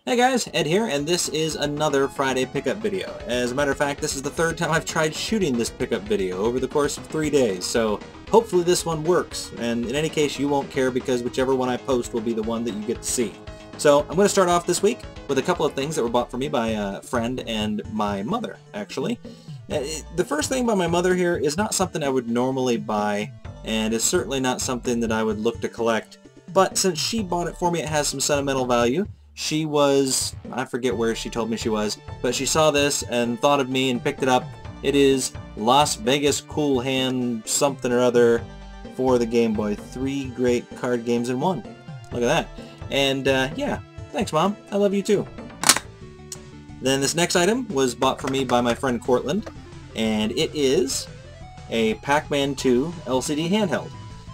Hey guys, Ed here, and this is another Friday pickup video. As a matter of fact, this is the third time I've tried shooting this pickup video over the course of 3 days, so hopefully this one works. And in any case, you won't care because whichever one I post will be the one that you get to see. So I'm going to start off this week with a couple of things that were bought for me by a friend and my mother, actually. The first thing by my mother here is not something I would normally buy, and is certainly not something that I would look to collect. But since she bought it for me, it has some sentimental value. She was, I forget where she told me she was, but she saw this and thought of me and picked it up. It is Las Vegas Cool Hand something or other for the Game Boy. 3 great card games in one. Look at that. And yeah, thanks Mom. I love you too. Then this next item was bought for me by my friend Cortland, and it is a Pacman 2 LCD handheld.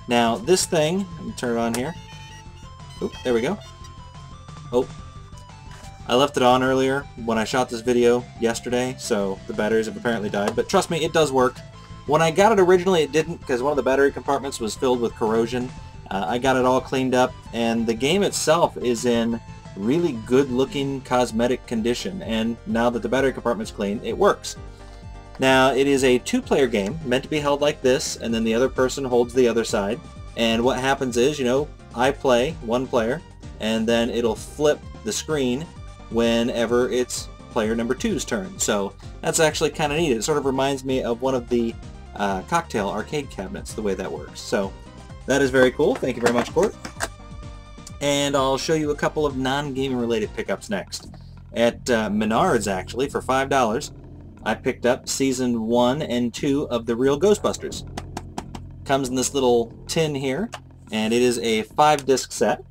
Now this thing, let me turn it on here. Oop, there we go. Oh, I left it on earlier when I shot this video yesterday, so the batteries have apparently died, but trust me, it does work. When I got it originally, it didn't, because one of the battery compartments was filled with corrosion. I got it all cleaned up, and the game itself is in really good-looking cosmetic condition, and now that the battery compartment's clean, it works. Now, it is a 2-player game, meant to be held like this, and then the other person holds the other side, and what happens is, you know, I play, one player, and then it'll flip the screen whenever it's player number 2's turn. So that's actually kind of neat. It sort of reminds me of one of the cocktail arcade cabinets, the way that works. So that is very cool. Thank you very much, Court. And I'll show you a couple of non-gaming related pickups next. At Menards, actually, for $5, I picked up Season 1 and 2 of the Real Ghostbusters. Comes in this little tin here, and it is a 5-disc set.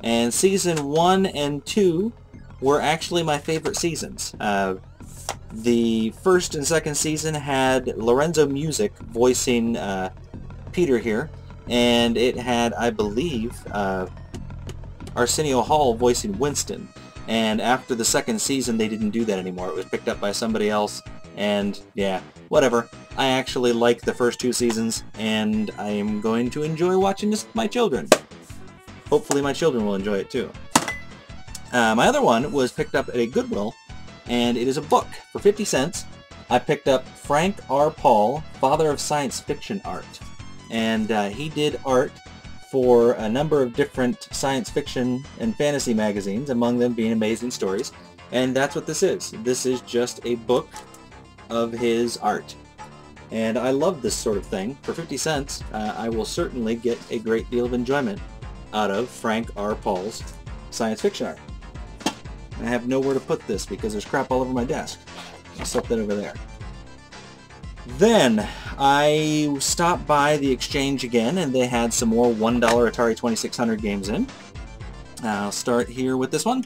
And Season 1 and 2 were actually my favorite seasons. The first and second season had Lorenzo Music voicing Peter here, and it had, I believe, Arsenio Hall voicing Winston. And after the second season, they didn't do that anymore. It was picked up by somebody else, and yeah, whatever. I actually like the first 2 seasons, and I am going to enjoy watching this with my children. Hopefully my children will enjoy it too. My other one was picked up at a Goodwill, and it is a book for 50 cents. I picked up Frank R. Paul, Father of Science Fiction Art. And he did art for a number of different science fiction and fantasy magazines, among them being Amazing Stories. And that's what this is. This is just a book of his art. And I love this sort of thing. For 50 cents, I will certainly get a great deal of enjoyment out of Frank R. Paul's science fiction art. I have nowhere to put this because there's crap all over my desk. I'll set that over there. Then I stopped by the Exchange again, and they had some more $1 Atari 2600 games in. I'll start here with this one.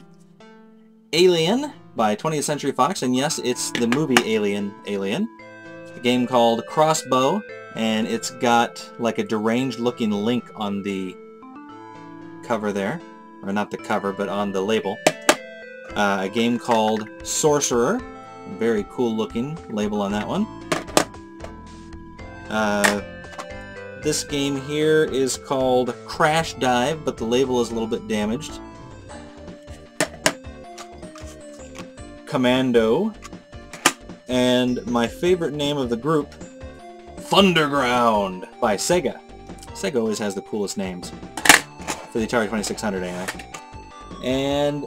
Alien by 20th Century Fox, and yes, it's the movie Alien. A game called Crossbow, and it's got like a deranged looking Link on the cover there, or not the cover, but on the label. A game called Sorcerer, very cool looking label on that one. This game here is called Crash Dive, but the label is a little bit damaged. Commando, and my favorite name of the group, Thunderground by Sega. Sega always has the coolest names. For the Atari 2600 anyway. And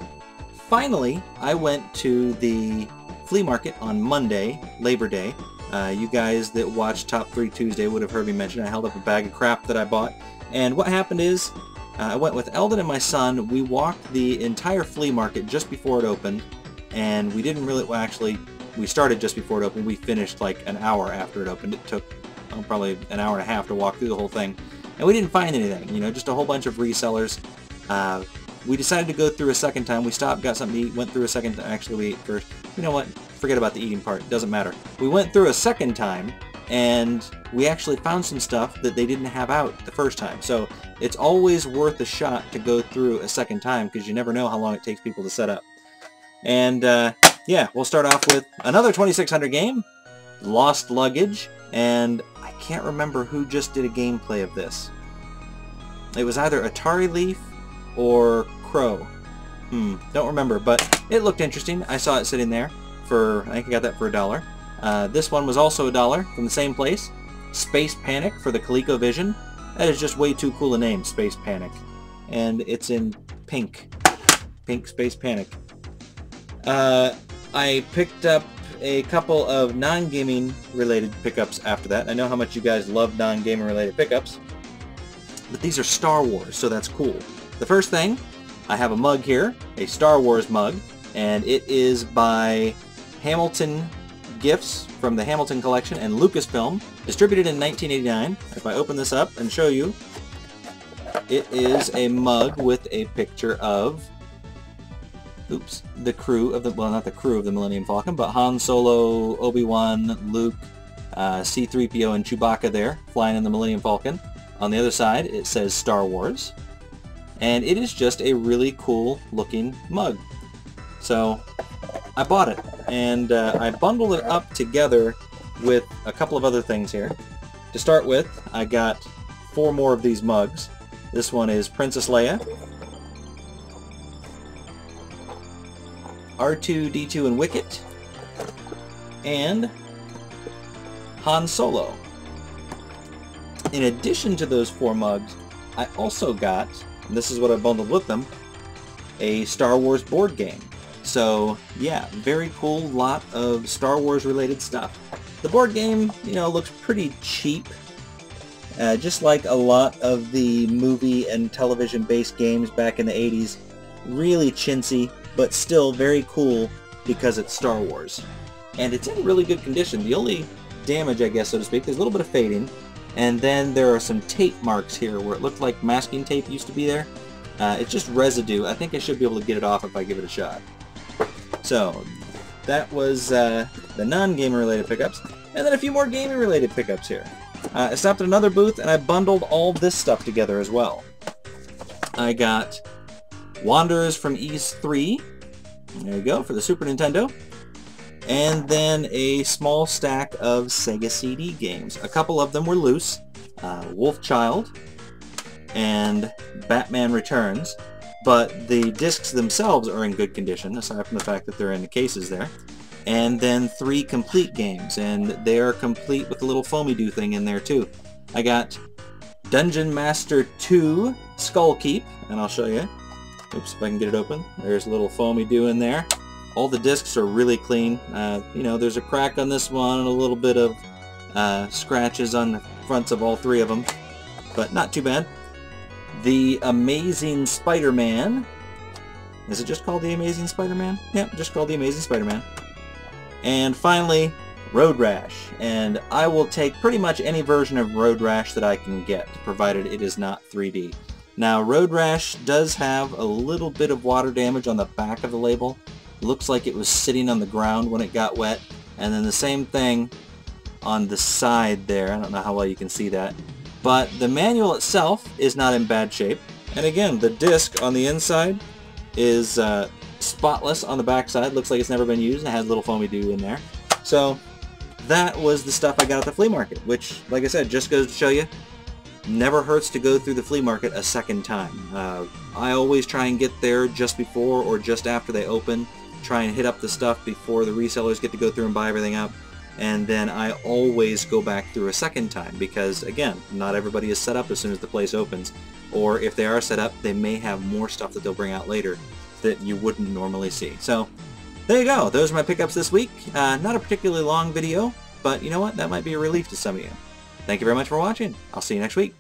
finally, I went to the flea market on Monday, Labor Day. You guys that watched Top 3 Tuesday would have heard me mention I held up a bag of crap that I bought. And what happened is, I went with Eldon and my son. We walked the entire flea market just before it opened. And we didn't really, well actually, we started just before it opened. We finished like an hour after it opened. It took probably an hour and a half to walk through the whole thing. And we didn't find anything, you know, just a whole bunch of resellers. We decided to go through a second time. We stopped, got something to eat, went through a second time. Actually, we ate first. You know what? Forget about the eating part. It doesn't matter. We went through a second time, and we actually found some stuff that they didn't have out the first time. So it's always worth a shot to go through a second time, because you never know how long it takes people to set up. And yeah, we'll start off with another 2600 game, Lost Luggage, and I can't remember who just did a gameplay of this. It was either Atari Leaf or Crow. Don't remember, but it looked interesting. I saw it sitting there for, I think I got that for $1. This one was also $1 from the same place. Space Panic for the ColecoVision. That is just way too cool a name, Space Panic. And it's in pink. Pink Space Panic. I picked up a couple of non-gaming related pickups after that. I know how much you guys love non-gaming related pickups. But these are Star Wars, so that's cool. The first thing, I have a mug here, a Star Wars mug, and it is by Hamilton Gifts from the Hamilton Collection and Lucasfilm, distributed in 1989. If I open this up and show you, it is a mug with a picture of, the crew of the, well, not the crew of the Millennium Falcon, but Han Solo, Obi-Wan, Luke, C-3PO, and Chewbacca there, flying in the Millennium Falcon. On the other side, it says Star Wars. And it is just a really cool looking mug. So I bought it, and I bundled it up together with a couple of other things here. To start with, I got 4 more of these mugs. This one is Princess Leia, R2-D2 and Wicket, and Han Solo. In addition to those 4 mugs, I also got, and this is what I bundled with them, a Star Wars board game. So yeah, very cool lot of Star Wars related stuff. The board game, you know, looks pretty cheap. Just like a lot of the movie and television based games back in the 80s. Really chintzy, but still very cool because it's Star Wars. And it's in really good condition. The only damage, I guess, so to speak, there's a little bit of fading. And then there are some tape marks here where it looked like masking tape used to be there. It's just residue. I think I should be able to get it off if I give it a shot. So that was the non-gamer related pickups. And then a few more gaming related pickups here. I stopped at another booth and I bundled all this stuff together as well. I got Wanderers from East 3. There you go, for the Super Nintendo. And then a small stack of Sega CD games. A couple of them were loose. Wolfchild and Batman Returns. But the discs themselves are in good condition, aside from the fact that they're in the cases there. And then 3 complete games, and they are complete with the little foamy-doo thing in there too. I got Dungeon Master 2 Skull Keep, and I'll show you. Oops, if I can get it open. There's a little foamy-doo in there. All the discs are really clean. You know, there's a crack on this one and a little bit of scratches on the fronts of all 3 of them, but not too bad. The Amazing Spider-Man. Is it just called The Amazing Spider-Man? Yep, just called The Amazing Spider-Man. And finally, Road Rash. And I will take pretty much any version of Road Rash that I can get, provided it is not 3D. Now, Road Rash does have a little bit of water damage on the back of the label. Looks like it was sitting on the ground when it got wet. And then the same thing on the side there. I don't know how well you can see that. But the manual itself is not in bad shape. And again, the disc on the inside is spotless on the back side. Looks like it's never been used. It has a little foamy-doo in there. So that was the stuff I got at the flea market, which, like I said, just goes to show you, never hurts to go through the flea market a second time. I always try and get there just before or just after they open. Try and hit up the stuff before the resellers get to go through and buy everything up. And then I always go back through a second time because, again, not everybody is set up as soon as the place opens. Or if they are set up, they may have more stuff that they'll bring out later that you wouldn't normally see. So there you go. Those are my pickups this week. Not a particularly long video, but you know what? That might be a relief to some of you. Thank you very much for watching. I'll see you next week.